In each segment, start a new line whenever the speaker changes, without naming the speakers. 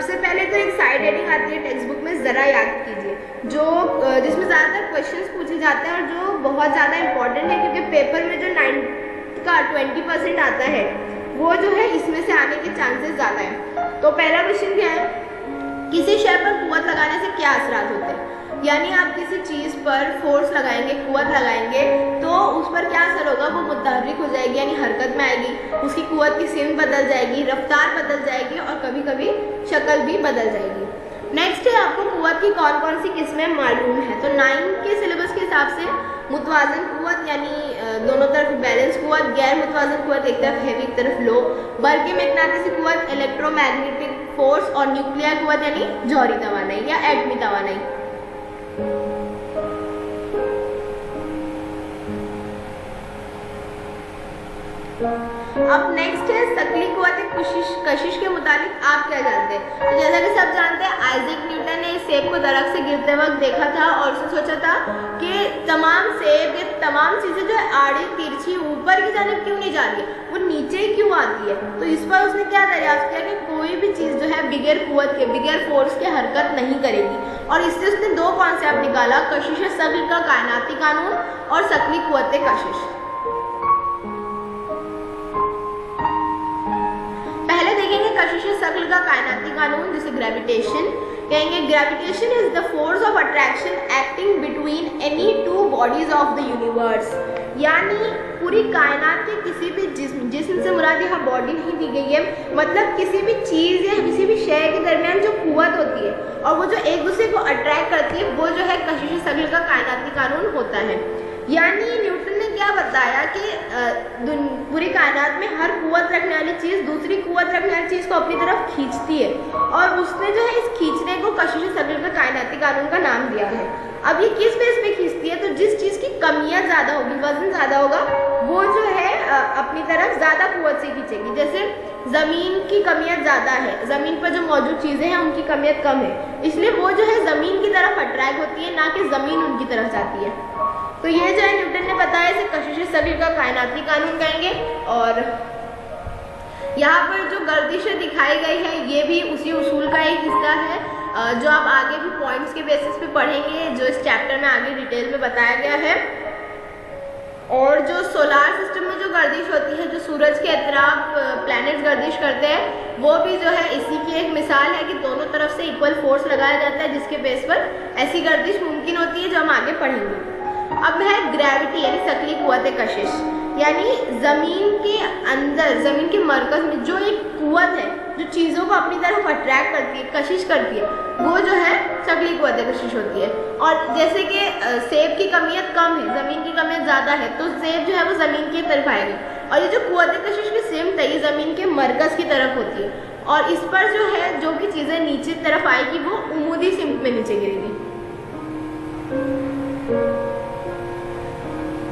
सबसे पहले तो एक साइड हेडिंग आती है टेक्स्ट बुक में, ज़रा याद कीजिए, जो जिसमें ज़्यादातर क्वेश्चंस पूछे जाते हैं और जो बहुत ज़्यादा इंपॉर्टेंट है, क्योंकि पेपर में जो 9 का 20% आता है वो जो है इसमें से आने के चांसेस ज़्यादा हैं। तो पहला क्वेश्चन क्या है, किसी शय पर कुव्वत लगाने से क्या असरात होते हैं। यानी आप किसी चीज़ पर फोर्स लगाएंगे, कुव्वत लगाएंगे, तो उस पर क्या असर होगा, वो मुतहर्रिक हो जाएगी यानी हरकत में आएगी, उसकी कुव्वत की सिमत बदल जाएगी, रफ्तार बदल जाएगी और कभी कभी शक्ल भी बदल जाएगी। नेक्स्ट है, आपको कुव्वत की कौन कौन सी किस्में मालूम है। तो 9 के सिलेबस के हिसाब से मुतवाज़न कुव्वत यानी दोनों तरफ बैलेंस कुव्वत, गैर मुतवाज़न कुव्वत एक तरफ हैवी एक तरफ लो, बरक़ी मकनातीसी कुव्वत, इलेक्ट्रोमैग्नेटिक फोर्स और न्यूक्लियर कुव्वत यानी जौहरी तवानाई या एटमी तवानाई। अब नेक्स्ट है सकली कुव्वत कशिश के मुतालिक आप क्या जानते हैं। तो जैसा कि सब जानते हैं, आइजैक न्यूटन ने इस सेब को दरख्त से गिरते वक्त देखा था और उसने सोचा था कि तमाम सेब ये तमाम चीज़ें जो है आड़ी तिरछी ऊपर की जानिब क्यों नहीं जा रही है, वो नीचे ही क्यों आती है। तो इस पर उसने क्या दरियाफ्त किया कि कोई भी चीज़ जो है बिगैर कुव्वत के, बिगैर फोर्स के हरकत नहीं करेगी, और इससे उसने 2 कॉन्सेप्ट निकाला, कशिश सकल का कायनाती कानून और सकली कुव्वत कशिश। पहले देखेंगे कशिश सकल का कायनाती कानून, जिसे ग्रेविटेशन कहेंगे। Gravitation is the force of attraction acting between any 2 bodies of the universe. यानी पूरी कायनात के किसी भी जिस्म से मुराद यहाँ बॉडी नहीं दी गई है, मतलब किसी भी चीज़ या किसी भी शय के दरमियान जो कुव्वत होती है और वो जो एक दूसरे को अट्रैक्ट करती है, वो जो है कशिश सकल का कायनाती कानून होता है। यानी न्यूटन ने क्या बताया कि पूरी कायनात में हर कुव्वत रखने वाली चीज़ दूसरी कुव्वत रखने वाली चीज़ को अपनी तरफ खींचती है, और उसने जो है इस खींचने को कशिश सकल का कायनाती कानून का नाम दिया है। अब ये किस बेस पे खींचती है, तो जिस चीज़ की कमियाँ ज़्यादा होगी, वजन ज़्यादा होगा, वो जो है अपनी तरफ ज़्यादा कुव्वत से खींचेगी। जैसे ज़मीन की कमियत ज़्यादा है, ज़मीन पर जो मौजूद चीज़ें हैं उनकी कमियत कम है, इसलिए वो जो है ज़मीन की तरफ अट्रैक्ट होती है, ना कि ज़मीन उनकी तरफ जाती है। तो ये जो है न्यूटन ने बताया, इसे कशिश सकल का कायनाती कानून कहेंगे। और यहाँ पर जो गर्दिशें दिखाई गई है, ये भी उसी उसूल का एक हिस्सा है, जो आप आगे भी पॉइंट्स के बेसिस पे पढ़ेंगे, जो इस चैप्टर में आगे डिटेल में बताया गया है। और जो सोलार सिस्टम में जो गर्दिश होती है, जो सूरज के अतराफ प्लैनेट्स गर्दिश करते हैं, वो भी जो है इसी की एक मिसाल है कि दोनों तरफ से इक्वल फोर्स लगाया जाता है, जिसके बेस पर ऐसी गर्दिश मुमकिन होती है, जो हम आगे पढ़ेंगे। अब है ग्रेविटी यानी सकली कुव्वत कशिश, यानी ज़मीन के अंदर, ज़मीन के मरकज़ में जो एक कुव्वत है जो चीज़ों को अपनी तरफ अट्रैक्ट करती है, कशिश करती है, वो जो है सकली कुव्वत कशिश होती है। और जैसे कि सेब की कमियत कम है, ज़मीन की कमियत ज़्यादा है, तो सेब जो है वो ज़मीन की तरफ आएगी, और ये जो कुव्वत कशिश की सिमत है, ये ज़मीन के मरकज़ की तरफ होती है, और इस पर जो है जो भी चीज़ें नीचे तरफ आएगी वो उमूदी सिमत में नीचे गिरेगी।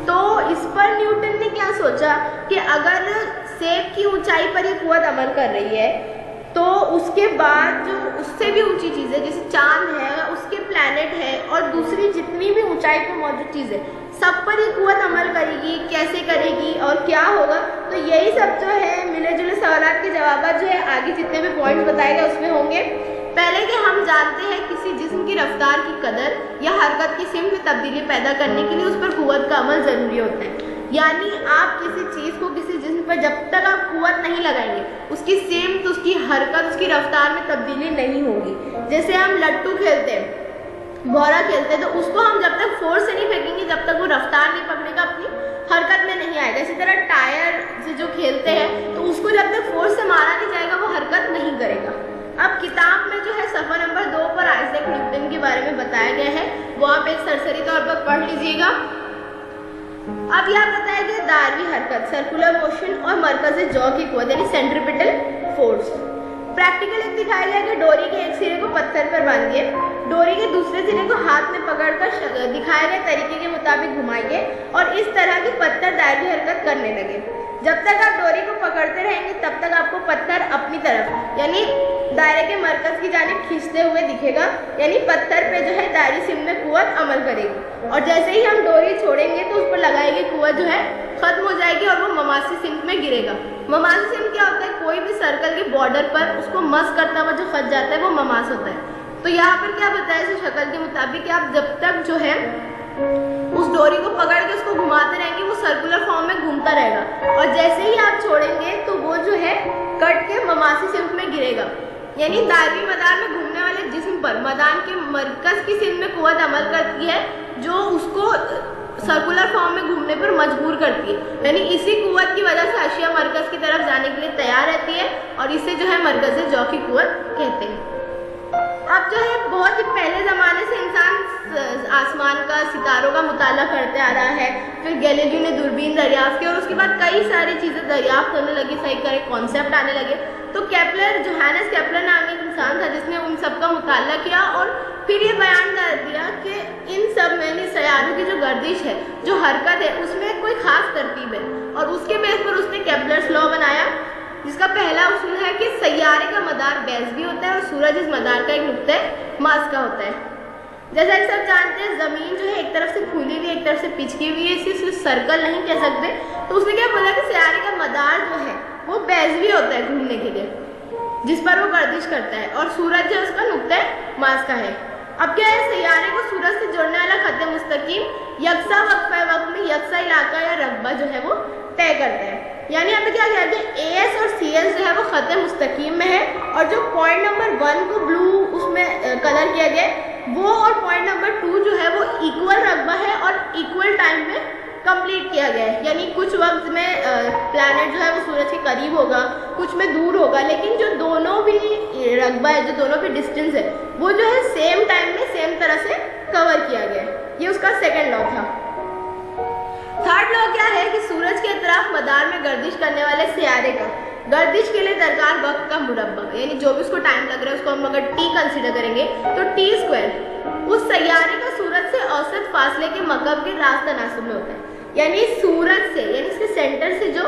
तो इस पर न्यूटन ने क्या सोचा कि अगर सेब की ऊंचाई पर ये कुव्वत अमल कर रही है, तो उसके बाद जो उससे भी ऊंची चीज़ें जैसे चांद है, उसके प्लैनेट है, और दूसरी जितनी भी ऊंचाई पर मौजूद चीज़ें, सब पर ये कुव्वत अमल करेगी, कैसे करेगी और क्या होगा। तो यही सब जो है मिले जुले सवालात के जवाब जो है आगे जितने भी पॉइंट्स बताए गए उसमें होंगे। पहले कि हम जानते हैं किसी जिस्म की रफ्तार की कदर या हरकत की सिमत में तब्दीली पैदा करने के लिए उस पर कुव्वत का अमल ज़रूरी होता है। यानी आप किसी चीज़ को किसी जिस्म पर जब तक आप कुव्वत नहीं लगाएंगे, उसकी सिमत, उसकी हरकत, उसकी रफ्तार में तब्दीली नहीं होगी। जैसे हम लट्टू खेलते हैं, भौरा खेलते हैं, तो उसको हम जब तक फोर्स से नहीं फेंकेंगे, जब तक वो रफ्तार नहीं पकड़ेगा, अपनी हरकत में नहीं आएगा। इसी तरह टायर से जो खेलते हैं, तो उसको जब तक फोर्स से मारा नहीं जाएगा, वो हरकत नहीं करेगा। अब किताब में जो है सफ़ा नंबर 2 पर आइजैक न्यूटन के बारे में बताया गया है, वो आप एक सरसरी तौर पर पढ़ लीजिएगा। अब यहाँ बताया गया दायरवी हरकत, सर्कुलर मोशन और मरकज़ जौ की कुव्वत यानी सेंट्रीपिटल फोर्स। प्रैक्टिकल एक दिखाया गया कि डोरी के एक सिरे को पत्थर पर बांधिए, डोरी के दूसरे सिरे को हाथ में पकड़कर दिखाए गए तरीके के मुताबिक घुमाइए, और इस तरह के पत्थर दायरवी हरकत करने लगे। जब तक आप डोरी को पकड़ते रहेंगे, तब तक आपको पत्थर अपनी तरफ यानी दायरे के मरकज़ की जानिब खींचते हुए दिखेगा, यानी पत्थर पे जो है दायरी सिम में कुव्वत अमल करेगी। और जैसे ही हम डोरी छोड़ेंगे, तो उस पर लगाई गई कुव्वत जो है ख़त्म हो जाएगी और वो ममासी सिम में गिरेगा। ममासी सिम क्या होता है? कोई भी सर्कल के बॉर्डर पर उसको मस करता हुआ जो फंस जाता है वो ममास होता है। तो यहाँ पर क्या बताया इस शक्ल के मुताबिक कि आप जब तक जो है उस डोरी को पकड़ के उसको घुमाते रहेंगे वो सर्कुलर फॉर्म में घूमता रहेगा, और जैसे ही आप छोड़ेंगे तो वो जो है कट के ममासी सिंक में गिरेगा। यानी दायरी मदार में घूमने वाले जिस्म पर मदान के मरकज की सिंध में कुव्वत अमल करती है जो उसको सर्कुलर फॉर्म में घूमने पर मजबूर करती है। यानी इसी कुव्वत की वजह से अशिया मरकज की तरफ जाने के लिए तैयार रहती है, और इसे जो है मरकज जौ की कुव्वत कहते हैं। अब जो है बहुत ही पहले ज़माने से इंसान आसमान का, सितारों का मुताला करते आ रहा है। फिर गैलीलियो ने दूरबीन दरियाफ्त की और उसके बाद कई सारी चीज़ें दरियाफ्त होने लगी, सही करे कॉन्सेप्ट आने लगे। तो केपलर, जोहानस केपलर नाम एक इंसान था जिसने उन सब का मुताला किया और फिर ये बयान कर दिया कि इन सब में सैयारों की जो गर्दिश है, जो हरकत है, उसमें कोई ख़ास तरतीब है, और उसके बेस पर उसने केपलर्स लॉ बनाया, जिसका पहला उसूल है कि सैयारे का मदार बेज़वी होता है और सूरज इस मदार का एक नुक्ते मास का होता है। जैसा कि सब जानते हैं ज़मीन जो है एक तरफ से फूली हुई, एक तरफ से पिचकी हुई है, इसे सिर्फ सर्कल नहीं कह सकते। तो उसने क्या बोला कि सैयारे का मदार जो है वो बेज़वी होता है घूमने के लिए, जिस पर वो गर्दिश करता है, और सूरज जो उसका नुक्ते मास का है। अब क्या है, सैयारे को सूरज से जोड़ने वाला खत मुस्तकीम यकसा वक्त में यकसा इलाका या रकबा जो है वो तय करता है। यानी यहाँ पे क्या किया गया, AS और CS जो है वो खत मुस्तकीम में है, और जो पॉइंट नंबर 1 को ब्लू उसमें कलर किया गया वो, और पॉइंट नंबर 2 जो है वो इक्वल रकबा है और इक्वल टाइम में कंप्लीट किया गया है। यानी कुछ वक्त में प्लैनेट जो है वो सूरज के करीब होगा, कुछ में दूर होगा, लेकिन जो दोनों भी रकबा है, जो दोनों भी डिस्टेंस है, वो जो है सेम टाइम में सेम तरह से कवर किया गया है। ये उसका सेकेंड लॉ था। थर्ड लॉ क्या है कि सूरज के अतराफ मदार में गर्दिश करने वाले सैयारे का गर्दिश के लिए दरकार वक्त का मुरब्बा, यानी जो भी उसको टाइम लग रहा है उसको हम अगर T कंसिडर करेंगे तो T² उस सैयारे का सूरज से औसत फासले के मकब के रास्ता नासब में होता है। यानी सूरज से, यानी इसके सेंटर से जो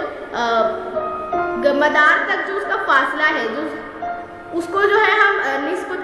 मदार तक जो उसका फासला है, जो उसको जो है हम निस्बत